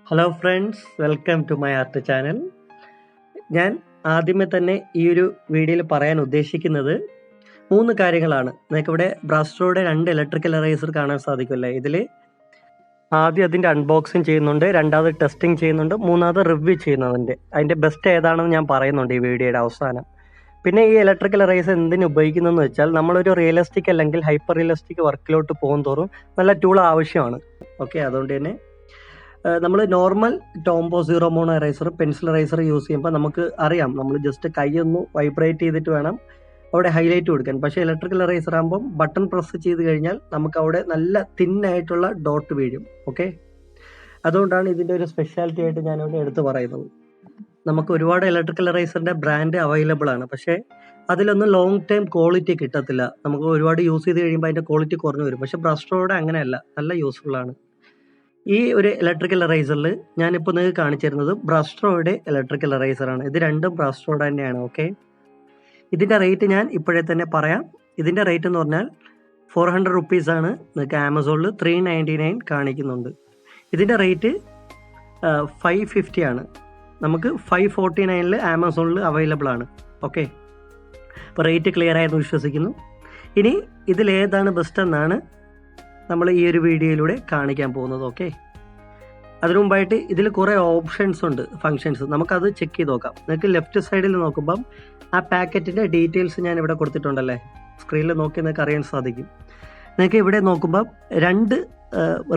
Hello friends, welcome to my art channel. ഞാൻ ആദ്യമേ തന്നെ ഈ ഒരു വീഡിയോയിൽ പറയാൻ ഉദ്ദേശിക്കുന്നത് 3 കാര്യങ്ങളാണ്. നിങ്ങൾക്കിവിടെ ബ്രസ്ട്രോയുടെ 2 ഇലക്ട്രിക്കൽ എറേസർ കാണാൻ സാധിക്കുമല്ലേ. ഇതിൽ ആദ്യം അതിൻ്റെ അൺബോക്സിങ് ചെയ്യുന്നുണ്ട്, രണ്ടാമത് ടെസ്റ്റിംഗ് ചെയ്യുന്നുണ്ട്, മൂന്നാമത് റിവ്യൂ ചെയ്യുന്നതിൻ്റെ അതിൻ്റെ ബെസ്റ്റ് ഏതാണെന്ന് ഞാൻ പറയുന്നുണ്ട് ഈ വീഡിയോയുടെ അവസാനം. പിന്നെ ഈ ഇലക്ട്രിക്കൽ എറേസർ എന്തിനു ഉപയോഗിക്കുന്നതെന്ന് വെച്ചാൽ നമ്മളൊരു റിയലിസ്റ്റിക് അല്ലെങ്കിൽ ഹൈപ്പർ റിയലിസ്റ്റിക് വർക്കിലോട്ട് പോകും തോറും നല്ല ടൂൾ ആവശ്യമാണ്. ഓക്കെ, അതുകൊണ്ട് തന്നെ നമ്മൾ normal Tombow zero mono eraser, pencil eraser use ചെയ്യുമ്പോൾ നമുക്ക് അറിയാം, നമ്മൾ ജസ്റ്റ് കൈയൊന്ന് വൈബ്രേറ്റ് ചെയ്തിട്ട് വേണം അവിടെ ഹൈലൈറ്റ് കൊടുക്കാൻ. പക്ഷേ ഇലക്ട്രിക്കൽ എറേസർ ആകുമ്പം ബട്ടൺ പ്രസ് ചെയ്ത് കഴിഞ്ഞാൽ നമുക്ക് അവിടെ നല്ല തിന്നായിട്ടുള്ള ഡോട്ട് വീഴും. ഓക്കെ, അതുകൊണ്ടാണ് ഇതിൻ്റെ ഒരു സ്പെഷ്യാലിറ്റി ആയിട്ട് ഞാനിവിടെ എടുത്ത് പറയുന്നത്. നമുക്ക് ഒരുപാട് ഇലക്ട്രിക്കൽ എറേസറിൻ്റെ ബ്രാൻഡ് അവൈലബിൾ ആണ്, പക്ഷേ അതിലൊന്നും ലോങ് ടൈം ക്വാളിറ്റി കിട്ടത്തില്ല. നമുക്ക് ഒരുപാട് യൂസ് ചെയ്ത് കഴിയുമ്പോൾ അതിൻ്റെ ക്വാളിറ്റി കുറഞ്ഞു വരും. പക്ഷേ ബ്രസ്ട്രോയുടെ അങ്ങനെയല്ല, നല്ല യൂസ്ഫുൾ ആണ്. ഈ ഒരു ഇലക്ട്രിക്കൽ എറേസറിൽ ഞാനിപ്പോൾ നിങ്ങൾക്ക് കാണിച്ചു തരുന്നത് ബ്രസ്ട്രോയുടെ ഇലക്ട്രിക്കൽ എറേസറാണ്. ഇത് രണ്ടും ബ്രസ്ട്രോയുടെ തന്നെയാണ്. ഓക്കെ, ഇതിൻ്റെ റേറ്റ് ഞാൻ ഇപ്പോഴേ തന്നെ പറയാം. ഇതിൻ്റെ റേറ്റ് എന്ന് പറഞ്ഞാൽ 400 റുപ്പീസാണ്. നിങ്ങൾക്ക് ആമസോണിൽ 399 കാണിക്കുന്നുണ്ട്. ഇതിൻ്റെ റേറ്റ് 550 ആണ്. നമുക്ക് 549 ആമസോണിൽ അവൈലബിൾ ആണ്. ഓക്കെ, അപ്പോൾ റേറ്റ് ക്ലിയർ ആയെന്ന് വിശ്വസിക്കുന്നു. ഇനി ഇതിലേതാണ് ബെസ്റ്റ് എന്നാണ് നമ്മൾ ഈ ഒരു വീഡിയോയിലൂടെ കാണിക്കാൻ പോകുന്നത്. ഓക്കെ, അതിനു മുമ്പായിട്ട് ഇതിൽ കുറേ ഓപ്ഷൻസ് ഉണ്ട്, ഫങ്ഷൻസ്. നമുക്കത് ചെക്ക് ചെയ്ത് നോക്കാം. നിങ്ങൾക്ക് ലെഫ്റ്റ് സൈഡിൽ നോക്കുമ്പം ആ പാക്കറ്റിൻ്റെ ഡീറ്റെയിൽസ് ഞാൻ ഇവിടെ കൊടുത്തിട്ടുണ്ടല്ലേ, സ്ക്രീനിൽ നോക്കി നിങ്ങൾക്ക് അറിയാൻ സാധിക്കും. നിങ്ങൾക്ക് ഇവിടെ നോക്കുമ്പം 2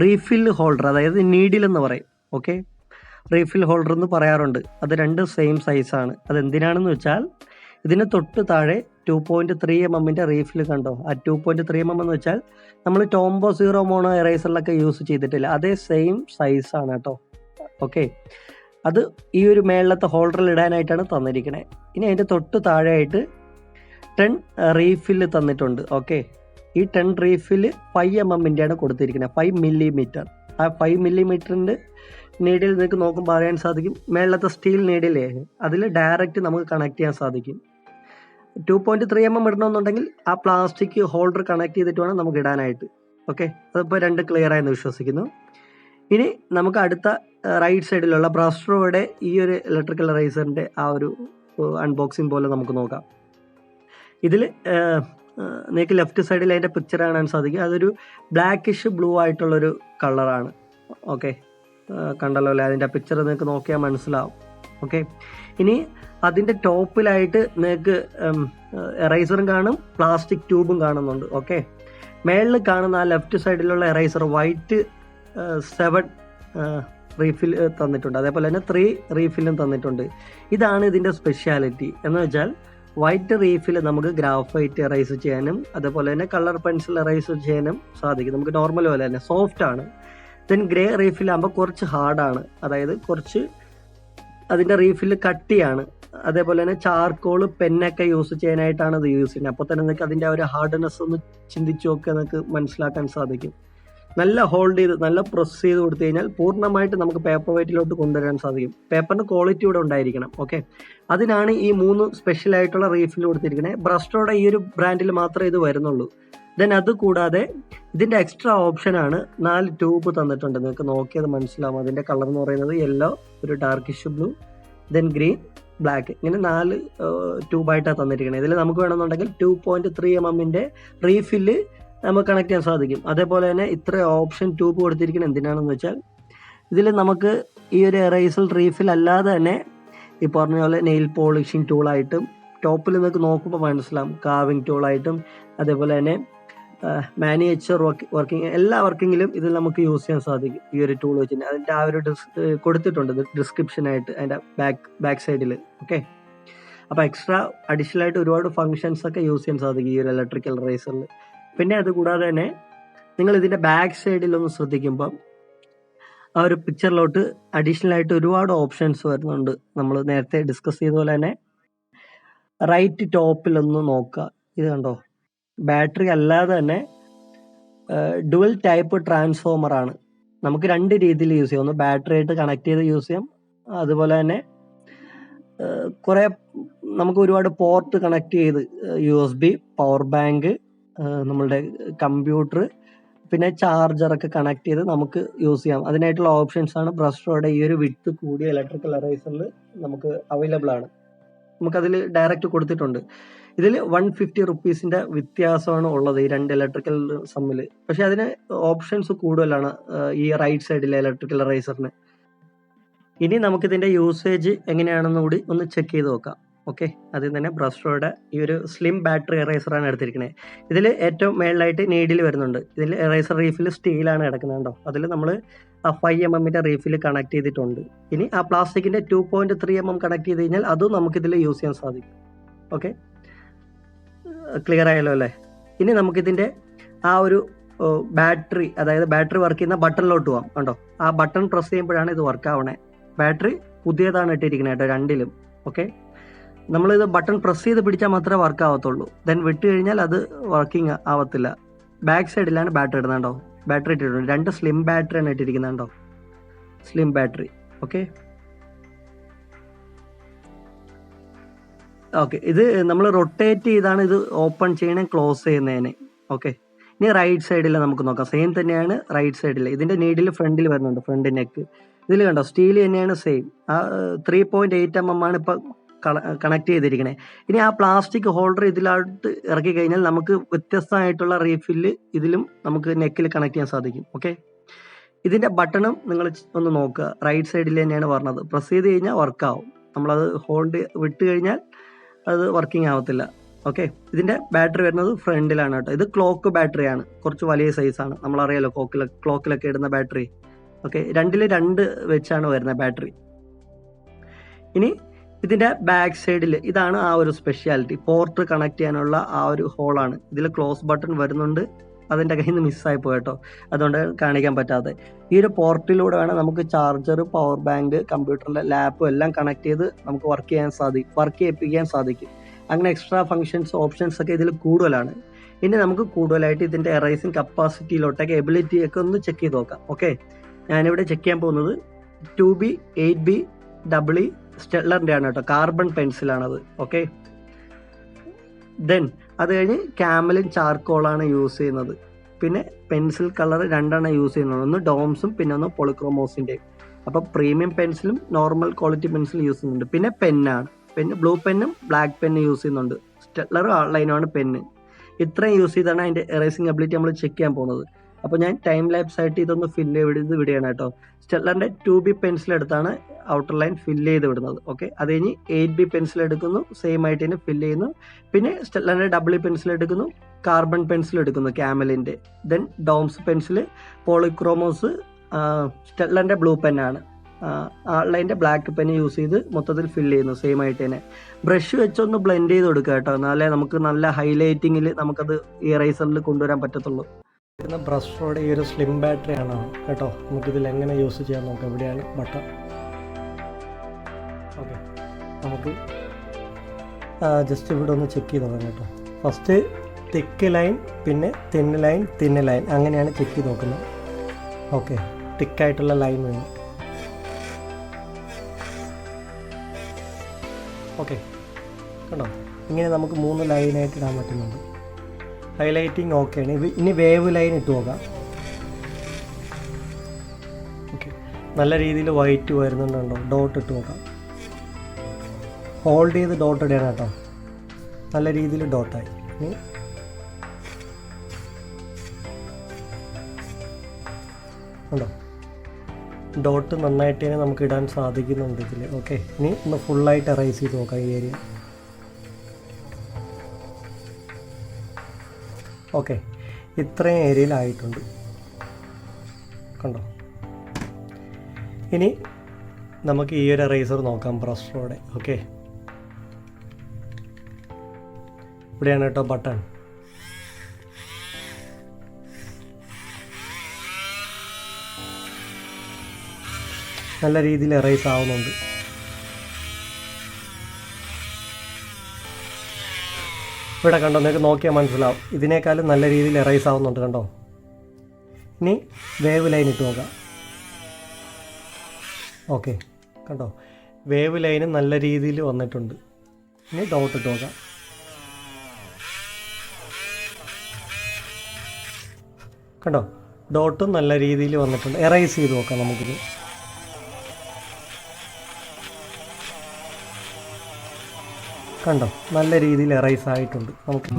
റീഫിൽ ഹോൾഡർ, അതായത് നീഡിൽ എന്ന് പറയും. ഓക്കെ, റീഫിൽ ഹോൾഡർ എന്ന് പറയാറുണ്ട്. അത് 2 സെയിം സൈസാണ്. അതെന്തിനാണെന്ന് വെച്ചാൽ ഇതിന് തൊട്ട് താഴെ 2.3 mm റീഫിൽ കണ്ടോ. ആ 2.3 mm എന്ന് വെച്ചാൽ നമ്മൾ ടോംബോ സീറോ മോണോ എറേസറിലൊക്കെ യൂസ് ചെയ്തിട്ടില്ല, അതേ സെയിം സൈസാണ് കേട്ടോ. ഓക്കെ, അത് ഈ ഒരു മേളത്തെ ഹോൾഡറിൽ ഇടാനായിട്ടാണ് തന്നിരിക്കണേ. ഇനി അതിൻ്റെ തൊട്ട് താഴെയായിട്ട് 10 റീഫിൽ തന്നിട്ടുണ്ട്. ഓക്കെ, ഈ 10 റീഫിൽ 5 mm ആണ് കൊടുത്തിരിക്കുന്നത്, 5 mm. ആ 5 mm നീഡിൽ നിങ്ങൾക്ക് നോക്കുമ്പോൾ അറിയാൻ സാധിക്കും. മേളത്തെ സ്റ്റീൽ നീഡിലേ അതിൽ ഡയറക്റ്റ് നമുക്ക് കണക്ട് ചെയ്യാൻ സാധിക്കും. 2.3 mm ഇടണമെന്നുണ്ടെങ്കിൽ ആ പ്ലാസ്റ്റിക് ഹോൾഡർ കണക്ട് ചെയ്തിട്ട് വേണം നമുക്ക് ഇടാനായിട്ട്. ഓക്കെ, അതിപ്പോൾ 2 ക്ലിയർ ആയെന്ന് വിശ്വസിക്കുന്നു. ഇനി നമുക്ക് അടുത്ത റൈറ്റ് സൈഡിലുള്ള ബ്രസ്ട്രോയുടെ ഈ ഒരു ഇലക്ട്രിക്കൽ എറേസറിൻ്റെ ആ ഒരു അൺബോക്സിങ് പോലെ നമുക്ക് നോക്കാം. ഇതിൽ നിങ്ങൾക്ക് ലെഫ്റ്റ് സൈഡിൽ അതിൻ്റെ പിക്ചർ കാണാൻ സാധിക്കും. അതൊരു ബ്ലാക്കിഷ് ബ്ലൂ ആയിട്ടുള്ളൊരു കളറാണ്. ഓക്കെ, കണ്ടല്ലോ അല്ലേ, അതിൻ്റെ പിക്ചർ നിങ്ങൾക്ക് നോക്കിയാൽ മനസ്സിലാവും. ഓക്കെ, ഇനി അതിൻ്റെ ടോപ്പിലായിട്ട് നിങ്ങൾക്ക് എറൈസറും കാണും, പ്ലാസ്റ്റിക് ട്യൂബും കാണുന്നുണ്ട്. ഓക്കെ, മേളിൽ കാണുന്ന ആ ലെഫ്റ്റ് സൈഡിലുള്ള എറൈസർ വൈറ്റ് 7 റീഫിൽ തന്നിട്ടുണ്ട്, അതേപോലെ തന്നെ 3 റീഫിലും തന്നിട്ടുണ്ട്. ഇതാണ് ഇതിൻ്റെ സ്പെഷ്യാലിറ്റി എന്ന് വെച്ചാൽ വൈറ്റ് റീഫിൽ നമുക്ക് ഗ്രാഫൈറ്റ് എറൈസ് ചെയ്യാനും അതേപോലെ തന്നെ കളർ പെൻസിൽ എറൈസ് ചെയ്യാനും സാധിക്കും. നമുക്ക് നോർമൽ പോലെ തന്നെ സോഫ്റ്റ് ആണ്. ദെൻ ഗ്രേ റീഫിലാകുമ്പോൾ കുറച്ച് ഹാർഡാണ്, അതായത് കുറച്ച് അതിൻ്റെ റീഫിൽ കട്ടിയാണ്. അതേപോലെ തന്നെ ചാർക്കോൾ പെന്നൊക്കെ യൂസ് ചെയ്യാനായിട്ടാണ് അത് യൂസ് ചെയ്യുന്നത്. അപ്പോൾ തന്നെ നിങ്ങൾക്ക് അതിൻ്റെ ആ ഒരു ഹാർഡ്നെസ് ഒന്ന് ചിന്തിച്ച് നോക്കുക, നിങ്ങൾക്ക് മനസ്സിലാക്കാൻ സാധിക്കും. നല്ല ഹോൾഡ് ചെയ്ത് നല്ല പ്രസ് ചെയ്ത് കൊടുത്തു കഴിഞ്ഞാൽ പൂർണ്ണമായിട്ട് നമുക്ക് പേപ്പർ വെയിറ്റിലോട്ട് കൊണ്ടുവരാൻ സാധിക്കും. പേപ്പറിന് ക്വാളിറ്റി ഇവിടെ ഉണ്ടായിരിക്കണം. ഓക്കെ, അതിനാണ് ഈ 3 സ്പെഷ്യലായിട്ടുള്ള റീഫിൽ കൊടുത്തിരിക്കുന്നത്. ബ്രസ്ട്രോയുടെ ഈ ഒരു ബ്രാൻഡിൽ മാത്രമേ ഇത് വരുന്നുള്ളൂ. ദെൻ അത് കൂടാതെ ഇതിൻ്റെ എക്സ്ട്രാ ഓപ്ഷനാണ് 4 ട്യൂബ് തന്നിട്ടുണ്ട്. നിങ്ങൾക്ക് നോക്കിയത് മനസ്സിലാവും. അതിൻ്റെ കളർ എന്ന് പറയുന്നത് യെല്ലോ, ഒരു darkish blue, then green, black, ഇങ്ങനെ 4 ട്യൂബായിട്ടാണ് തന്നിരിക്കുന്നത്. ഇതിൽ നമുക്ക് വേണമെന്നുണ്ടെങ്കിൽ 2.3 mm റീഫില്ല് നമുക്ക് കണക്ട് ചെയ്യാൻ സാധിക്കും. അതേപോലെ തന്നെ ഇത്ര ഓപ്ഷൻ ട്യൂബ് കൊടുത്തിരിക്കുന്നത് എന്തിനാണെന്ന് വെച്ചാൽ ഇതിൽ നമുക്ക് ഈ ഒരു എറൈസൽ റീഫിൽ അല്ലാതെ തന്നെ ഈ പറഞ്ഞ പോലെ നെയിൽ പോളിഷിങ് ടൂളായിട്ടും ടോപ്പിൽ നിങ്ങൾക്ക് നോക്കുമ്പോൾ മനസ്സിലാവും, കാവിങ് ടൂളായിട്ടും അതേപോലെ തന്നെ മാനിയേച്ചർ വർക്കിംഗ് എല്ലാ വർക്കിങ്ങിലും ഇതിൽ നമുക്ക് യൂസ് ചെയ്യാൻ സാധിക്കും ഈ ഒരു ടൂൾ വെച്ചിട്ട്. അതിൻ്റെ ആ ഒരു കൊടുത്തിട്ടുണ്ട് ഡിസ്ക്രിപ്ഷനായിട്ട് അതിൻ്റെ ബാക്ക് സൈഡിൽ. ഓക്കെ, അപ്പോൾ എക്സ്ട്രാ അഡീഷണൽ ആയിട്ട് ഒരുപാട് ഫങ്ഷൻസ് ഒക്കെ യൂസ് ചെയ്യാൻ സാധിക്കും ഈ ഒരു ഇലക്ട്രിക്കൽ എറേസറിൽ. പിന്നെ അത് കൂടാതെ തന്നെ നിങ്ങൾ ഇതിൻ്റെ ബാക്ക് സൈഡിലൊന്ന് ശ്രദ്ധിക്കുമ്പം ആ ഒരു പിക്ചറിലോട്ട് അഡീഷണൽ ആയിട്ട് ഒരുപാട് ഓപ്ഷൻസ് വരുന്നുണ്ട്. നമ്മൾ നേരത്തെ ഡിസ്കസ് ചെയ്ത പോലെ തന്നെ റൈറ്റ് ടോപ്പിലൊന്ന് നോക്കുക. ഇത് കണ്ടോ, ബാറ്ററി അല്ലാതെ തന്നെ ഡുവൽ ടൈപ്പ് ട്രാൻസ്ഫോമർ ആണ്. നമുക്ക് 2 രീതിയിൽ യൂസ് ചെയ്യാം. ഒന്ന് ബാറ്ററി ആയിട്ട് കണക്ട് ചെയ്ത് യൂസ് ചെയ്യാം, അതുപോലെ തന്നെ കുറേ നമുക്ക് ഒരുപാട് പോർട്ട് കണക്ട് ചെയ്ത് USB, പവർ ബാങ്ക്, നമ്മളുടെ കമ്പ്യൂട്ടർ, പിന്നെ ചാർജറൊക്കെ കണക്ട് ചെയ്ത് നമുക്ക് യൂസ് ചെയ്യാം. അതിനായിട്ടുള്ള ഓപ്ഷൻസാണ് ബ്രസ്ട്രോയുടെ ഈ ഒരു വിഡ്ത്ത് കൂടിയ ഇലക്ട്രിക്കൽ എറേസറിൽ നമുക്ക് അവൈലബിൾ ആണ്. നമുക്കതിൽ ഡയറക്റ്റ് കൊടുത്തിട്ടുണ്ട്. ഇതിൽ 150 റുപ്പീസിൻ്റെ വ്യത്യാസമാണ് ഉള്ളത് ഈ രണ്ട് ഇലക്ട്രിക്കൽ സമ്മിൽ. പക്ഷേ അതിന് ഓപ്ഷൻസ് കൂടുതലാണ് ഈ റൈറ്റ് സൈഡിലെ ഇലക്ട്രിക്കൽ എറേസറിന്. ഇനി നമുക്കിതിൻ്റെ യൂസേജ് എങ്ങനെയാണെന്ന് കൂടി ഒന്ന് ചെക്ക് ചെയ്ത് നോക്കാം. ഓക്കെ, ആദ്യം തന്നെ ബ്രസ്ട്രോയുടെ ഈ ഒരു സ്ലിം ബാറ്ററി എറേസറാണ് എടുത്തിരിക്കുന്നത്. ഇതിൽ ഏറ്റവും മേളിലായിട്ട് നീഡിൽ വരുന്നുണ്ട്. ഇതിൽ എറേസർ റീഫിൽ സ്റ്റീലാണ് കിടക്കുന്നത് കേട്ടോ. അതിൽ നമ്മൾ ആ 5 mm റീഫിൽ കണക്ട് ചെയ്തിട്ടുണ്ട്. ഇനി ആ പ്ലാസ്റ്റിക്കിൻ്റെ 2.3 mm കണക്ട് ചെയ്ത് കഴിഞ്ഞാൽ അതും നമുക്കിതിൽ യൂസ് ചെയ്യാൻ സാധിക്കും. ഓക്കെ, ക്ലിയർ ആയല്ലോ അല്ലേ? ഇനി നമുക്കിതിൻ്റെ ആ ഒരു ബാറ്ററി, അതായത് ബാറ്ററി വർക്ക് ചെയ്യുന്ന ബട്ടണിലോട്ട് പോകാം. കണ്ടോ, ആ ബട്ടൺ പ്രസ് ചെയ്യുമ്പോഴാണ് ഇത് വർക്ക് ആവണേ. ബാറ്ററി പുതിയതാണ് ഇട്ടിരിക്കുന്നത് കേട്ടോ രണ്ടിലും. ഓക്കെ, നമ്മളിത് ബട്ടൺ പ്രസ് ചെയ്ത് പിടിച്ചാൽ മാത്രമേ വർക്ക് ആവത്തുള്ളൂ. ദെൻ വിട്ട് കഴിഞ്ഞാൽ അത് വർക്കിംഗ് ആവത്തില്ല. ബാക്ക് സൈഡിലാണ് ബാറ്ററി ഇടുന്നത് കേട്ടോ. ബാറ്ററി ഇട്ടിട്ടുണ്ട്. 2 സ്ലിം ബാറ്ററിയാണ് ഇട്ടിരിക്കുന്നത് കേട്ടോ. Slim battery. ഓക്കെ ഓക്കെ, ഇത് നമ്മൾ റൊട്ടേറ്റ് ചെയ്താണ് ഇത് ഓപ്പൺ ചെയ്യണേ ക്ലോസ് ചെയ്യുന്നതിന്. ഓക്കെ, ഇനി റൈറ്റ് സൈഡിൽ നമുക്ക് നോക്കാം. സെയിം തന്നെയാണ് റൈറ്റ് സൈഡിൽ. ഇതിൻ്റെ നീഡിൽ ഫ്രണ്ടിൽ വരുന്നുണ്ട്, ഫ്രണ്ട് നെക്ക്. ഇതിൽ കണ്ടോ സ്റ്റീൽ തന്നെയാണ് സെയിം. ആ 3.8 mm ആണ് ഇപ്പം കണക്ട് ചെയ്തിരിക്കണേ. ഇനി ആ പ്ലാസ്റ്റിക് ഹോൾഡർ ഇതിലോട്ട് ഇറക്കി കഴിഞ്ഞാൽ നമുക്ക് വ്യത്യസ്തമായിട്ടുള്ള റീഫില്ല് ഇതിലും നമുക്ക് നെക്കിൽ കണക്ട് ചെയ്യാൻ സാധിക്കും. ഓക്കെ, ഇതിൻ്റെ ബട്ടണും നിങ്ങൾ ഒന്ന് നോക്കുക. റൈറ്റ് സൈഡിൽ തന്നെയാണ് പറഞ്ഞത്. പ്രസ് ചെയ്ത് കഴിഞ്ഞാൽ വർക്കാവും. നമ്മളത് ഹോൾഡ് വിട്ട് കഴിഞ്ഞാൽ അത് വർക്കിംഗ് ആവത്തില്ല. ഓക്കെ, ഇതിൻ്റെ ബാറ്ററി വരുന്നത് ഫ്രണ്ടിലാണ് കേട്ടോ. ഇത് ക്ലോക്ക് ബാറ്ററിയാണ്, കുറച്ച് വലിയ സൈസാണ്. നമ്മളറിയാലോ ക്ലോക്കിലൊക്കെ ഇടുന്ന ബാറ്ററി. ഓക്കെ, 2 വെച്ചാണ് വരുന്നത് ബാറ്ററി. ഇനി ഇതിൻ്റെ ബാക്ക് സൈഡിൽ ഇതാണ് ആ ഒരു സ്പെഷ്യാലിറ്റി. പോർട്ട് കണക്ട് ചെയ്യാനുള്ള ആ ഒരു ഹോളാണ്. ഇതിൽ ക്ലോസ് ബട്ടൺ വരുന്നുണ്ട്. അതിൻ്റെ കയ്യിൽ നിന്ന് മിസ്സായി പോയിട്ടോ, അതുകൊണ്ട് കാണിക്കാൻ പറ്റാതെ. ഈ ഒരു പോർട്ടിലൂടെ വേണം നമുക്ക് ചാർജർ, പവർ ബാങ്ക്, കമ്പ്യൂട്ടറിൻ്റെ ലാപ്പും എല്ലാം കണക്ട് ചെയ്ത് നമുക്ക് വർക്ക് ചെയ്യിപ്പിക്കാൻ സാധിക്കും. അങ്ങനെ എക്സ്ട്രാ ഫങ്ഷൻസ്, ഓപ്ഷൻസ് ഒക്കെ ഇതിൽ കൂടുതലാണ്. ഇനി നമുക്ക് കൂടുതലായിട്ട് ഇതിൻ്റെ എറൈസിങ് കപ്പാസിറ്റിയിലോട്ടൊക്കെ എബിലിറ്റിയൊക്കെ ഒന്ന് ചെക്ക് ചെയ്ത് നോക്കാം. ഓക്കെ, ഞാനിവിടെ ചെക്ക് ചെയ്യാൻ പോകുന്നത് 2B 8B EE സ്റ്റെല്ലറിൻ്റെ ആണ് കേട്ടോ. കാർബൺ പെൻസിലാണത്. ഓക്കെ, ദെൻ അത് കഴിഞ്ഞ് ക്യാമലിൻ ചാർക്കോളാണ് യൂസ് ചെയ്യുന്നത്. പിന്നെ പെൻസിൽ കളർ 2 യൂസ് ചെയ്യുന്നത്. ഒന്ന് ഡോംസും പിന്നെ ഒന്ന് പോളിക്രോമോസിൻ്റെയും. അപ്പോൾ പ്രീമിയം പെൻസിലും നോർമൽ ക്വാളിറ്റി പെൻസിലും യൂസ് ചെയ്യുന്നുണ്ട്. പിന്നെ പെന്നാണ്. ബ്ലൂ പെന്നും ബ്ലാക്ക് പെന്നും യൂസ് ചെയ്യുന്നുണ്ട്. സ്റ്റെല്ലറും ഔട്ട്ലൈനുമാണ് പെന്ന്. ഇത്രയും യൂസ് ചെയ്താണ് അതിൻ്റെ എറേസിങ് എബിലിറ്റി നമ്മൾ ചെക്ക് ചെയ്യാൻ പോകുന്നത്. അപ്പോൾ ഞാൻ ടൈം ലാപ്സ് ആയിട്ട് ഇതൊന്ന് ഫില്ല് ചെയ്ത് വിടുകയാണ് കേട്ടോ. സ്റ്റെല്ലറിൻ്റെ 2B പെൻസിൽ എടുത്താണ് ഔട്ടർ ലൈൻ ഫില്ല് ചെയ്ത് വിടുന്നത്. ഓക്കെ, അത് കഴിഞ്ഞ് 8B പെൻസിൽ എടുക്കുന്നു, സെയിം ആയിട്ട് തന്നെ ഫില്ല് ചെയ്യുന്നു. പിന്നെ സ്റ്റെല്ലറിൻ്റെ EE പെൻസിൽ എടുക്കുന്നു, കാർബൺ പെൻസിൽ എടുക്കുന്നു ക്യാമലിൻ്റെ. ദെൻ ഡോംസ് പെൻസിൽ, പോളിക്രോമോസ്, സ്റ്റെല്ലറിൻ്റെ ബ്ലൂ പെന്നാണ്. ഔട്ട്ലൈൻ്റെ ബ്ലാക്ക് പെൻ യൂസ് ചെയ്ത് മൊത്തത്തിൽ ഫില്ല് ചെയ്യുന്നു സെയിം ആയിട്ട് തന്നെ. ബ്രഷ് വെച്ചൊന്ന് ബ്ലെൻഡ് ചെയ്ത് കൊടുക്കുക കേട്ടോ, എന്നാലേ നമുക്ക് നല്ല ഹൈലൈറ്റിങ്ങിൽ നമുക്കത് ഈ എറേസറിൽ കൊണ്ടുവരാൻ പറ്റത്തുള്ളൂ. ബ്രസ്ട്രോയുടെ ഈ ഒരു സ്ലിം ബാറ്ററി ആണ് കേട്ടോ. നമുക്കിതിൽ എങ്ങനെ യൂസ് ചെയ്യാൻ നോക്കാം. എവിടെയാണ് ബട്ടൺ? ഓക്കെ, നമുക്ക് ജസ്റ്റ് ഇവിടെ ഒന്ന് ചെക്ക് ചെയ്ത് നോക്കാം കേട്ടോ. ഫസ്റ്റ് തിക്ക് ലൈൻ, പിന്നെ തിന്ന് ലൈൻ അങ്ങനെയാണ് ചെക്ക് ചെയ്ത് നോക്കുന്നത്. ഓക്കെ, തിക്കായിട്ടുള്ള ലൈൻ വേണം. ഓക്കെ, കണ്ടോ, ഇങ്ങനെ നമുക്ക് 3 ലൈനായിട്ട് ഇടാൻ പറ്റുന്നുണ്ട്. ഹൈലൈറ്റിങ് ഓക്കെയാണ്. ഇനി വേവ് ലൈൻ ഇട്ട് നോക്കാം. ഓക്കെ, നല്ല രീതിയിൽ വൈറ്റ് വരുന്നുണ്ടോ? ഡോട്ട് ഇട്ട് നോക്കാം. ഹോൾഡ് ചെയ്ത് ഡോട്ട് ഇടണം കേട്ടോ. നല്ല രീതിയിൽ ഡോട്ടായി. ഇനി ഉണ്ടോ, ഡോട്ട് നന്നായിട്ട് തന്നെ നമുക്ക് ഇടാൻ സാധിക്കുന്നുണ്ട് ഇതിൽ. ഓക്കെ, ഇനി ഒന്ന് ഫുള്ളായിട്ട് എറൈസ് ചെയ്ത് നോക്കാം ഈ ഏരിയ. ഓക്കെ, ഇത്രയും ഏരിയയിലായിട്ടുണ്ട് കണ്ടോ. ഇനി നമുക്ക് ഈ ഒരു എറൈസർ നോക്കാം ബ്രസ്ട്രോയുടെ. ഓക്കെ, ഇവിടെയാണ് കേട്ടോ ബട്ടൺ. നല്ല രീതിയിൽ എറൈസ് ആവുന്നുണ്ട്. ഇവിടെ കണ്ടോ, നിങ്ങൾക്ക് നോക്കിയാൽ മനസ്സിലാവും. ഇതിനേക്കാളും നല്ല രീതിയിൽ എറൈസ് ആവുന്നുണ്ട് കണ്ടോ. ഇനി വേവ് ലൈൻ ഇട്ട് നോക്കാം. ഓക്കെ, കണ്ടോ, വേവ് ലൈന് നല്ല രീതിയിൽ വന്നിട്ടുണ്ട്. ഇനി ഡോട്ട് ഇട്ട് നോക്കാം. കണ്ടോ, ഡോട്ടും നല്ല രീതിയിൽ വന്നിട്ടുണ്ട്. എറൈസ് ചെയ്ത് നോക്കാം നമുക്കിത്. കണ്ടോ, നല്ല രീതിയിൽ എറൈസ് ആയിട്ടുണ്ട്. നമുക്ക്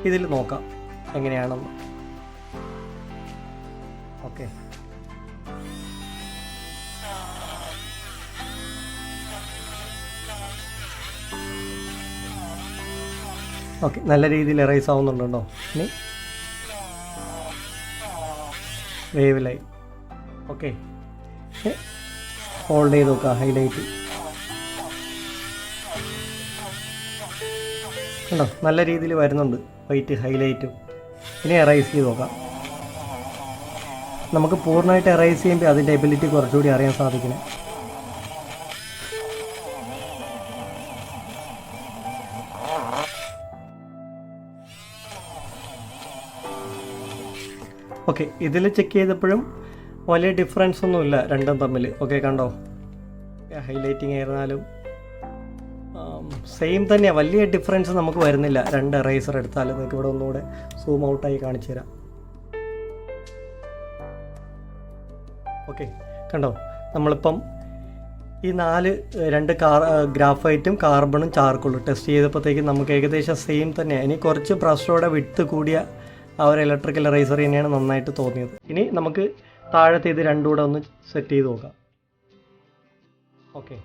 ഇതിൽ നോക്കാം എങ്ങനെയാണെന്ന്. ഓക്കെ, ഓക്കെ, നല്ല രീതിയിൽ എറൈസ് ആവുന്നുണ്ടോ? ഇനി വേവ് ലൈൻ ഓക്കെ, ഹോൾഡ് ചെയ്ത് നോക്കുക. ഹൈലൈറ്റ് കണ്ടോ, നല്ല രീതിയിൽ വരുന്നുണ്ട് വൈറ്റ് ഹൈലൈറ്റും. ഇനി എറൈസ് ചെയ്ത് നോക്കാം. നമുക്ക് പൂർണ്ണമായിട്ട് എറൈസ് ചെയ്യുമ്പോൾ അതിൻ്റെ എബിലിറ്റി കുറച്ചുകൂടി അറിയാൻ സാധിക്കണം. ഓക്കെ, ഇതിൽ ചെക്ക് ചെയ്തപ്പോഴും വലിയ ഡിഫറൻസ് ഒന്നുമില്ല രണ്ടും തമ്മിൽ. ഓക്കെ, കണ്ടോ, ഹൈലൈറ്റിംഗ് ആയിരുന്നാലും സെയിം തന്നെയാണ്, വലിയ ഡിഫറൻസ് നമുക്ക് വരുന്നില്ല. രണ്ട് എറേസർ എടുത്താലും നിങ്ങൾക്ക് ഇവിടെ ഒന്നുകൂടെ സൂം ഔട്ടായി കാണിച്ചു തരാം. ഓക്കെ, കണ്ടോ, നമ്മളിപ്പം ഈ രണ്ട് ഗ്രാഫൈറ്റും കാർബണും ചാർക്കോളും ടെസ്റ്റ് ചെയ്തപ്പോഴത്തേക്കും നമുക്ക് ഏകദേശം സെയിം തന്നെയാണ്. ഇനി കുറച്ച് ബ്രഷോടെ വിട്ട് കൂടിയ ആ ഒരു ഇലക്ട്രിക്കൽ എറേസർ തന്നെയാണ് നന്നായിട്ട് തോന്നിയത്. ഇനി നമുക്ക് താഴത്തെ ഇത് രണ്ടും കൂടെ ഒന്ന് സെറ്റ് ചെയ്ത് നോക്കാം. ഓക്കെ,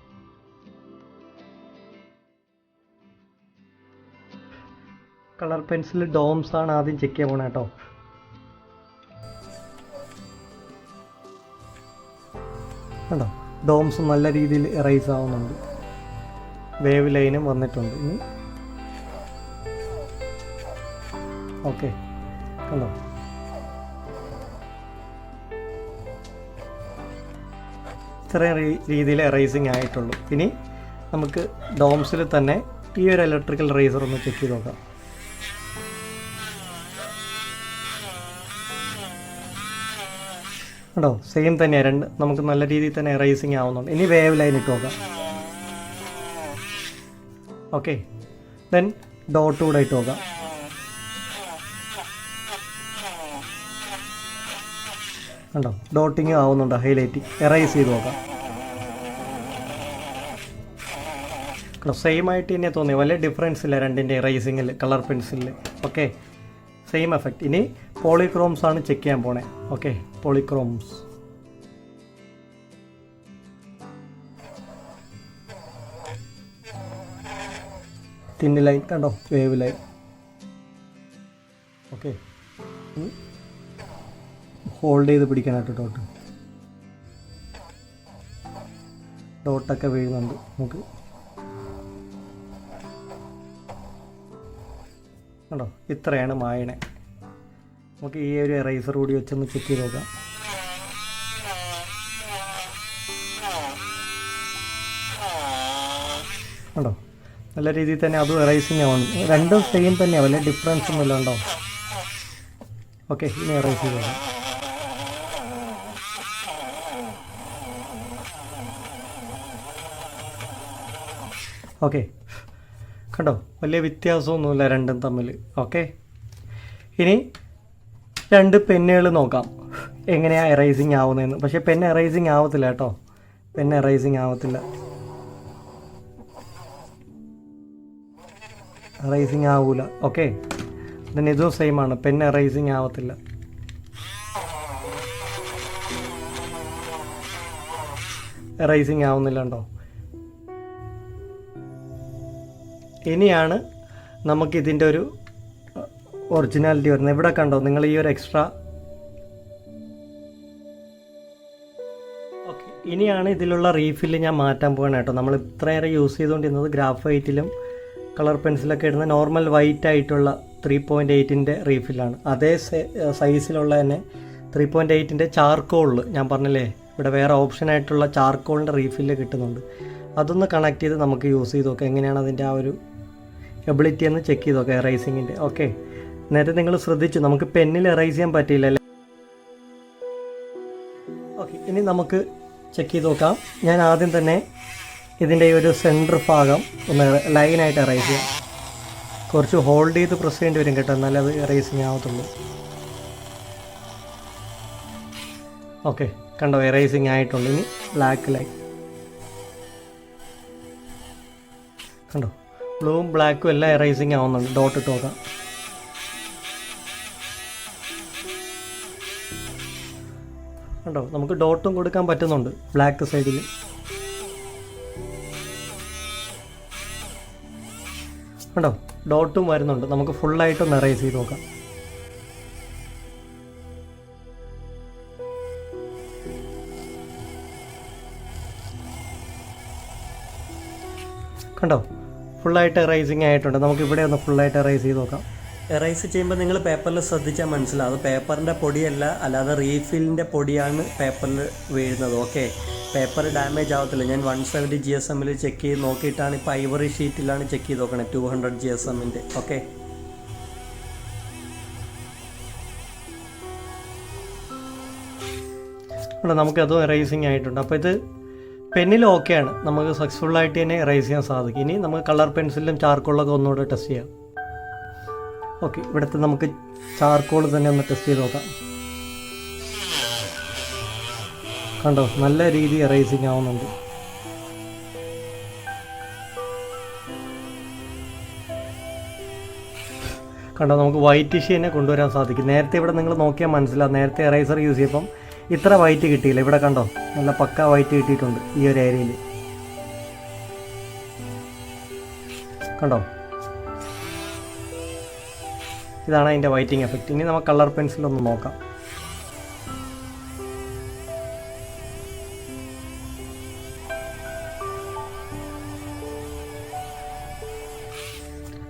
കളർ പെൻസിൽ ഡോംസ് ആണ് ആദ്യം ചെക്ക് ചെയ്യാൻ പോണേ കേട്ടോ. കണ്ടോ, ഡോംസ് നല്ല രീതിയിൽ എറൈസ് ആവുന്നുണ്ട്, വേവ് ലൈനും വന്നിട്ടുണ്ട്. ഇനി ഓക്കെ, കണ്ടോ, ഇത്രയും രീതിയിൽ എറൈസിങ് ആയിട്ടുള്ളൂ. ഇനി നമുക്ക് ഡോംസിൽ തന്നെ ഈ ഒരു ഇലക്ട്രിക്കൽ എറേസർ ഒന്ന് ചെക്ക് ചെയ്ത് നോക്കാം. കേട്ടോ, സെയിം തന്നെയാണ്, രണ്ട് നമുക്ക് നല്ല രീതിയിൽ തന്നെ എറൈസിങ് ആവുന്നുണ്ട്. ഇനി വേവ് ലൈൻ ഇട്ട് നോക്കാം. ഓക്കെ, ദെൻ ഡോട്ട് കൂടെ ഇട്ട് നോക്കാം. കണ്ടോ, ഡോട്ടിങ് ആവുന്നുണ്ട്, ഹൈലൈറ്റിങ്, എറൈസ് ചെയ്ത് നോക്കാം. കേട്ടോ, സെയിം ആയിട്ട് തന്നെ തോന്നി, വലിയ ഡിഫറൻസ് ഇല്ല രണ്ടിൻ്റെ എറൈസിങ്ങിൽ, കളർ പെൻസിലിൽ. Okay, same effect. ഇനി പോളിക്രോംസ് ആണ് ചെക്ക് ചെയ്യാൻ പോണേ. Okay, Polychromos. തിൻ ലൈൻ, കണ്ടോ, വേവ് ലൈൻ. ഓക്കെ, ഹോൾഡ് ചെയ്ത് പിടിക്കാനായിട്ട് ഡോട്ടൊക്കെ വീഴുന്നുണ്ട്. നമുക്ക് കണ്ടോ, ഇത്രയാണ് മായണേ. നമുക്ക് ഈ ഒരു എറൈസർ കൂടി വെച്ചൊന്ന് ചെക്ക് ചെയ്ത് നോക്കാം. കണ്ടോ, നല്ല രീതിയിൽ തന്നെ അതും എറൈസിങ് ആവുന്നു. രണ്ടും സെയിം തന്നെയാണ്, വലിയ ഡിഫറൻസ് ഒന്നുമില്ല. ഉണ്ടോ? ഓക്കെ, ഇനി എറൈസ് ചെയ്ത് നോക്കാം. ഓക്കെ, കണ്ടോ, വലിയ വ്യത്യാസമൊന്നുമില്ല രണ്ടും തമ്മിൽ. ഓക്കെ, ഇനി രണ്ട് പെന്നുകൾ നോക്കാം എങ്ങനെയാണ് എറൈസിങ് ആവുന്നതെന്ന്. പക്ഷേ പെന്ന് എറൈസിങ് ആവത്തില്ല കേട്ടോ, പെന്ന് എറൈസിങ് ആവത്തില്ല, എറൈസിങ് ആവൂല. ഓക്കെ, then ഇതും സെയിം ആണ്, പെന്ന് എറൈസിങ് ആവത്തില്ല. എറൈസിങ് ആവുന്നില്ല. ഉണ്ടോ? ഇനിയാണ് നമുക്കിതിൻ്റെ ഒരു ഒറിജിനാലിറ്റി വരുന്നത്. ഇവിടെ കണ്ടോ നിങ്ങൾ ഈ ഒരു എക്സ്ട്രാ. ഓക്കെ, ഇനിയാണ് ഇതിലുള്ള റീഫില്ല് ഞാൻ മാറ്റാൻ പോകണം കേട്ടോ. നമ്മൾ ഇത്രയേറെ യൂസ് ചെയ്തുകൊണ്ടിരുന്നത് ഗ്രാഫൈറ്റിലും കളർ പെൻസിലൊക്കെ ഇടുന്ന നോർമൽ വൈറ്റ് ആയിട്ടുള്ള 3.8 റീഫില്ലാണ്. അതേ സൈസിലുള്ള തന്നെ 3.8 ചാർക്കോളിൽ ഞാൻ പറഞ്ഞില്ലേ ഇവിടെ വേറെ ഓപ്ഷനായിട്ടുള്ള ചാർക്കോളിൻ്റെ റീഫില്ല് കിട്ടുന്നുണ്ട്. അതൊന്ന് കണക്ട് ചെയ്ത് നമുക്ക് യൂസ് ചെയ്ത് നോക്കാം എങ്ങനെയാണ് അതിൻ്റെ ആ ഒരു എബിലിറ്റി എന്ന് ചെക്ക് ചെയ്ത് നോക്കാം എറൈസിങ്ങിൻ്റെ. ഓക്കെ, നേരത്തെ നിങ്ങൾ ശ്രദ്ധിച്ചു നമുക്ക് പെന്നിൽ എറൈസ് ചെയ്യാൻ പറ്റിയില്ല അല്ലേ? ഓക്കെ, ഇനി നമുക്ക് ചെക്ക് ചെയ്ത് നോക്കാം. ഞാൻ ആദ്യം തന്നെ ഇതിൻ്റെ ഈ ഒരു സെൻറ്റർ ഭാഗം ഒന്ന് ലൈനായിട്ട് എറൈസ് ചെയ്യാം. കുറച്ച് ഹോൾഡ് ചെയ്ത് പ്രസ് ചെയ്യേണ്ടി വരും കേട്ടോ, എന്നാലേ അത് എറൈസിങ് ആവത്തുള്ളൂ. ഓക്കെ, കണ്ടോ എറൈസിങ് ആയിട്ടുള്ളൂ. ഇനി ബ്ലാക്ക് ലൈൻ കണ്ടോ, ബ്ലൂവും ബ്ലാക്കും എല്ലാം എറൈസിങ് ആവുന്നുണ്ട്. ഡോട്ട് ഇട്ട് നോക്കാം. കണ്ടോ, നമുക്ക് ഡോട്ടും കൊടുക്കാൻ പറ്റുന്നുണ്ട് ബ്ലാക്ക് സൈഡിൽ. കണ്ടോ, ഡോട്ടും വരുന്നുണ്ട്. നമുക്ക് ഫുള്ളായിട്ടൊന്ന് എറൈസ് ചെയ്ത് നോക്കാം. കണ്ടോ, ഫുള്ളായിട്ട് എറൈസിങ് ആയിട്ടുണ്ട്. നമുക്ക് ഇവിടെ ഒന്ന് ഫുള്ളായിട്ട് എറൈസ് ചെയ്ത് നോക്കാം. എറൈസ് ചെയ്യുമ്പോൾ നിങ്ങൾ പേപ്പറിൽ ശ്രദ്ധിച്ചാൽ മനസ്സിലാവും അത് പേപ്പറിൻ്റെ പൊടിയല്ല, അല്ലാതെ റീഫില്ലിൻ്റെ പൊടിയാണ് പേപ്പറിൽ വീഴുന്നത്. ഓക്കെ, പേപ്പർ ഡാമേജ് ആവത്തില്ല. ഞാൻ 170 GSM ചെക്ക് ചെയ്ത് നോക്കിയിട്ടാണ് ഇപ്പോൾ ഐവറി ഷീറ്റിലാണ് ചെക്ക് ചെയ്ത് നോക്കണേ 200 GSM. ഓക്കെ, ഉണ്ട്, നമുക്കതും എറേസിങ് ആയിട്ടുണ്ട്. അപ്പോൾ ഇത് പെന്നിൽ ഓക്കെയാണ്, നമുക്ക് സക്സസ്ഫുള്ളായിട്ട് തന്നെ എറേസ് ചെയ്യാൻ സാധിക്കും. ഇനി നമുക്ക് കളർ പെൻസിലും ചാർക്കോളൊക്കെ ഒന്നുകൂടെ ടെസ്റ്റ് ചെയ്യാം. ഓക്കെ, ഇവിടുത്തെ നമുക്ക് ചാർക്കോൾ തന്നെ ഒന്ന് ടെസ്റ്റ് ചെയ്ത് നോക്കാം. കണ്ടോ, നല്ല രീതി എറേസിങ് ആവുന്നുണ്ട്. കണ്ടോ, നമുക്ക് വൈറ്റ് ഷീനെ കൊണ്ടുവരാൻ സാധിക്കും. നേരത്തെ ഇവിടെ നിങ്ങൾ നോക്കിയാൽ മനസ്സിലാവും, നേരത്തെ എറേസർ യൂസ് ചെയ്യപ്പം ഇത്ര വൈറ്റ് കിട്ടിയില്ല. ഇവിടെ കണ്ടോ, നല്ല പക്ക വൈറ്റ് കിട്ടിയിട്ടുണ്ട് ഈ ഒരു ഏരിയയിൽ. കണ്ടോ, ഇതാണ് അതിൻ്റെ വൈറ്റിംഗ് എഫക്റ്റ്. ഇനി നമുക്ക് കളർ പെൻസിലൊന്ന് നോക്കാം.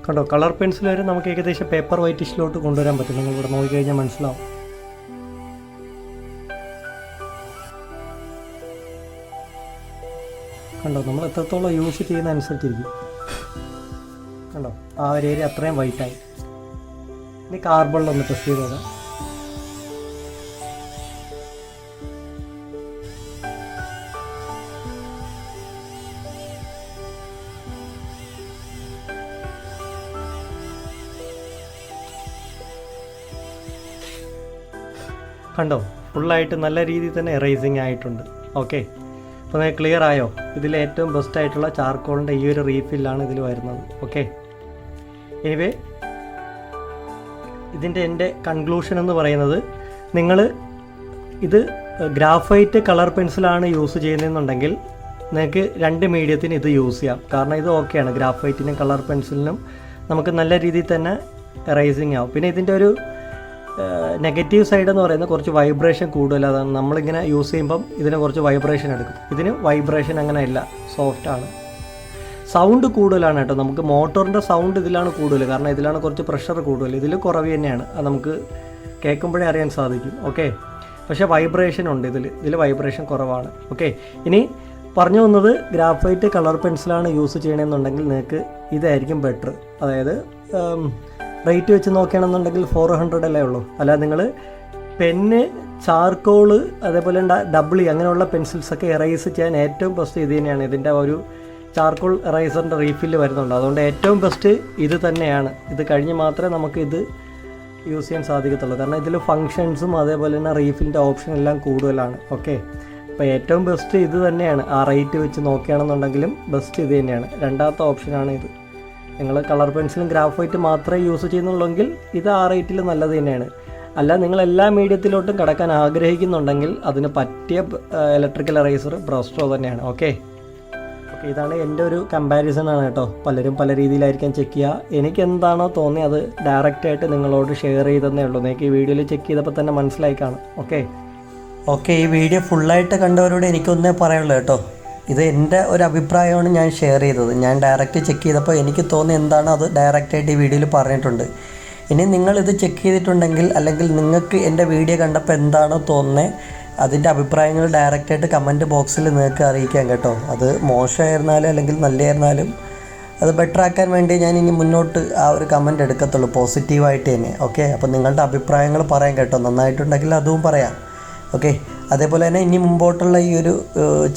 കണ്ടോ, കളർ പെൻസിൽ വരെ നമുക്ക് ഏകദേശം പേപ്പർ വൈറ്റിഷിലോട്ട് കൊണ്ടുവരാൻ പറ്റും. നിങ്ങൾ ഇവിടെ നോക്കിക്കഴിഞ്ഞാൽ മനസ്സിലാവും. കണ്ടോ, നമ്മൾ എത്രത്തോളം യൂസ് ചെയ്യുന്ന അനുസരിച്ചിരിക്കും. കണ്ടോ, ആ ഒരു ഏരിയ അത്രയും വൈറ്റായി. ഇനി കാർബണിലൊന്ന് ടെസ്റ്റ് ചെയ്ത് നോക്കാം. കണ്ടോ, ഫുള്ളായിട്ട് നല്ല രീതിയിൽ തന്നെ എറേസിങ് ആയിട്ടുണ്ട്. ഓക്കെ, അപ്പോൾ നിങ്ങൾക്ക് ക്ലിയർ ആയോ? ഇതിൽ ഏറ്റവും ബെസ്റ്റ് ആയിട്ടുള്ള ചാർക്കോളിൻ്റെ ഈ ഒരു റീഫില്ലാണ് ഇതിൽ വരുന്നത്. ഓക്കെ, എനിവേ ഇതിൻ്റെ എൻ്റെ കൺക്ലൂഷൻ എന്ന് പറയുന്നത്, നിങ്ങൾ ഇത് ഗ്രാഫൈറ്റ് കളർ പെൻസിലാണ് യൂസ് ചെയ്യുന്നതെന്നുണ്ടെങ്കിൽ നിങ്ങൾക്ക് 2 മീഡിയത്തിന് ഇത് യൂസ് ചെയ്യാം. കാരണം ഇത് ഓക്കെയാണ്, ഗ്രാഫൈറ്റിനും കളർ പെൻസിലിനും നമുക്ക് നല്ല രീതിയിൽ തന്നെ എറേസിങ് ആവും. പിന്നെ ഇതിൻ്റെ ഒരു നെഗറ്റീവ് സൈഡ് എന്ന് പറയുന്നത് കുറച്ച് വൈബ്രേഷൻ കൂടുതൽ. അതാണ് നമ്മളിങ്ങനെ യൂസ് ചെയ്യുമ്പം ഇതിന് കുറച്ച് വൈബ്രേഷൻ എടുക്കും. ഇതിന് വൈബ്രേഷൻ അങ്ങനെ ഇല്ല, സോഫ്റ്റാണ്. സൗണ്ട് കൂടുതലാണ് കേട്ടോ. നമുക്ക് മോട്ടോറിൻ്റെ സൗണ്ട് ഇതിലാണ് കൂടുതൽ, കാരണം ഇതിലാണ് കുറച്ച് പ്രഷർ കൂടുതൽ. ഇതിൽ കുറവ് തന്നെയാണ്, അത് നമുക്ക് കേൾക്കുമ്പോഴേ അറിയാൻ സാധിക്കും. ഓക്കെ, പക്ഷേ വൈബ്രേഷൻ ഉണ്ട് ഇതിൽ വൈബ്രേഷൻ കുറവാണ്. ഓക്കെ, ഇനി പറഞ്ഞു വന്നത്, ഗ്രാഫൈറ്റ് കളർ പെൻസിലാണ് യൂസ് ചെയ്യണമെന്നുണ്ടെങ്കിൽ നിങ്ങൾക്ക് ഇതായിരിക്കും ബെറ്റർ. അതായത് റേറ്റ് വെച്ച് നോക്കുകയാണെന്നുണ്ടെങ്കിൽ 400 അല്ലേ ഉള്ളൂ. അല്ലാതെ നിങ്ങൾ പെന്ന്, ചാർക്കോള്, അതേപോലെ ഡബിളി അങ്ങനെയുള്ള പെൻസിൽസൊക്കെ എറേസ് ചെയ്യാൻ ഏറ്റവും ബെസ്റ്റ് ഇത് തന്നെയാണ്. ഇതിൻ്റെ ഒരു ചാർക്കോൾ എറേസറിൻ്റെ റീഫില്ല് വരുന്നുണ്ട്. അതുകൊണ്ട് ഏറ്റവും ബെസ്റ്റ് ഇത് തന്നെയാണ്. ഇത് കഴിഞ്ഞ് മാത്രമേ നമുക്ക് ഇത് യൂസ് ചെയ്യാൻ സാധിക്കത്തുള്ളൂ. കാരണം ഇതിൽ ഫങ്ഷൻസും അതേപോലെ തന്നെ റീഫിലിൻ്റെ ഓപ്ഷൻ എല്ലാം കൂടുതലാണ്. ഓക്കെ, അപ്പോൾ ഏറ്റവും ബെസ്റ്റ് ഇത് തന്നെയാണ്. ആ റേറ്റ് വെച്ച് നോക്കുകയാണെന്നുണ്ടെങ്കിലും ബെസ്റ്റ് ഇത് തന്നെയാണ്. രണ്ടാമത്തെ ഓപ്ഷനാണ് ഇത്. നിങ്ങൾ കളർ പെൻസിലും ഗ്രാഫൈറ്റ് മാത്രമേ യൂസ് ചെയ്യുന്നുള്ളെങ്കിൽ ഇത് ആ റേറ്റിൽ നല്ലത് തന്നെയാണ്. അല്ല, നിങ്ങൾ എല്ലാ മീഡിയത്തിലോട്ടും കടക്കാൻ ആഗ്രഹിക്കുന്നുണ്ടെങ്കിൽ അതിന് പറ്റിയ ഇലക്ട്രിക്കൽ എറേസർ ബ്രസ്റ്റോ തന്നെയാണ്. ഓക്കെ, ഇതാണ് എൻ്റെ ഒരു കമ്പാരിസൺ ആണ് കേട്ടോ. പലരും പല രീതിയിലായിരിക്കാം ചെക്ക് ചെയ്യുക. എനിക്ക് എന്താണോ തോന്നിയത് അത് ഡയറക്റ്റായിട്ട് നിങ്ങളോട് ഷെയർ ചെയ്തതന്നേ ഉള്ളൂ. നിങ്ങൾക്ക് ഈ വീഡിയോയിൽ ചെക്ക് ചെയ്തപ്പോൾ തന്നെ മനസ്സിലായി കാണും. ഓക്കെ, ഈ വീഡിയോ ഫുള്ളായിട്ട് കണ്ടവരോട് എനിക്കൊന്നേ പറയുള്ളൂ കേട്ടോ. ഇത് എൻ്റെ ഒരു അഭിപ്രായമാണ് ഞാൻ ഷെയർ ചെയ്തത്. ഞാൻ ഡയറക്റ്റ് ചെക്ക് ചെയ്തപ്പോൾ എനിക്ക് തോന്നി എന്താണോ അത് ഡയറക്റ്റായിട്ട് ഈ വീഡിയോയിൽ പറഞ്ഞിട്ടുണ്ട്. ഇനി നിങ്ങളിത് ചെക്ക് ചെയ്തിട്ടുണ്ടെങ്കിൽ, അല്ലെങ്കിൽ നിങ്ങൾക്ക് എൻ്റെ വീഡിയോ കണ്ടപ്പോൾ എന്താണോ തോന്നുന്നത് അതിൻ്റെ അഭിപ്രായങ്ങൾ ഡയറക്റ്റായിട്ട് കമൻറ്റ് ബോക്സിൽ നിങ്ങൾക്ക് അറിയിക്കാം കേട്ടോ. അത് മോശമായിരുന്നാലും അല്ലെങ്കിൽ നല്ലതായിരുന്നാലും അത് ബെറ്റർ ആക്കാൻ വേണ്ടി ഞാൻ ഇനി മുന്നോട്ട് ആ ഒരു കമൻറ്റ് എടുക്കത്തുള്ളൂ, പോസിറ്റീവായിട്ട് തന്നെ. ഓക്കെ, അപ്പോൾ നിങ്ങളുടെ അഭിപ്രായങ്ങൾ പറയാം കേട്ടോ. നന്നായിട്ടുണ്ടെങ്കിൽ അതും പറയാം. ഓക്കെ, അതേപോലെ തന്നെ ഇനി മുമ്പോട്ടുള്ള ഈ ഒരു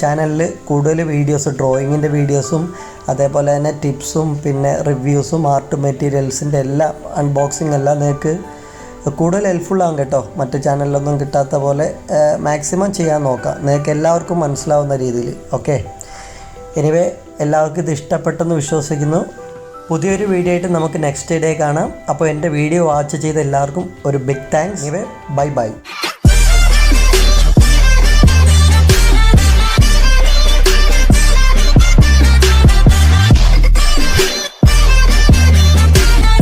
ചാനലിൽ കൂടുതൽ വീഡിയോസ്, ഡ്രോയിങ്ങിൻ്റെ വീഡിയോസും അതേപോലെ തന്നെ ടിപ്സും പിന്നെ റിവ്യൂസും ആർട്ട് മെറ്റീരിയൽസിൻ്റെ എല്ലാം അൺബോക്സിങ് എല്ലാം നിങ്ങൾക്ക് കൂടുതൽ ഹെൽപ്ഫുള്ളാകും കേട്ടോ. മറ്റ് ചാനലിലൊന്നും കിട്ടാത്ത പോലെ മാക്സിമം ചെയ്യാൻ നോക്കാം, നിങ്ങൾക്ക് എല്ലാവർക്കും മനസ്സിലാവുന്ന രീതിയിൽ. ഓക്കെ, എനിവേ എല്ലാവർക്കും ഇത് ഇഷ്ടപ്പെട്ടെന്ന് വിശ്വസിക്കുന്നു. പുതിയൊരു വീഡിയോ ആയിട്ട് നമുക്ക് നെക്സ്റ്റ് ഡേ കാണാം. അപ്പോൾ എൻ്റെ വീഡിയോ വാച്ച് ചെയ്ത എല്ലാവർക്കും ഒരു ബിഗ് താങ്ക്സ്. Anyway by.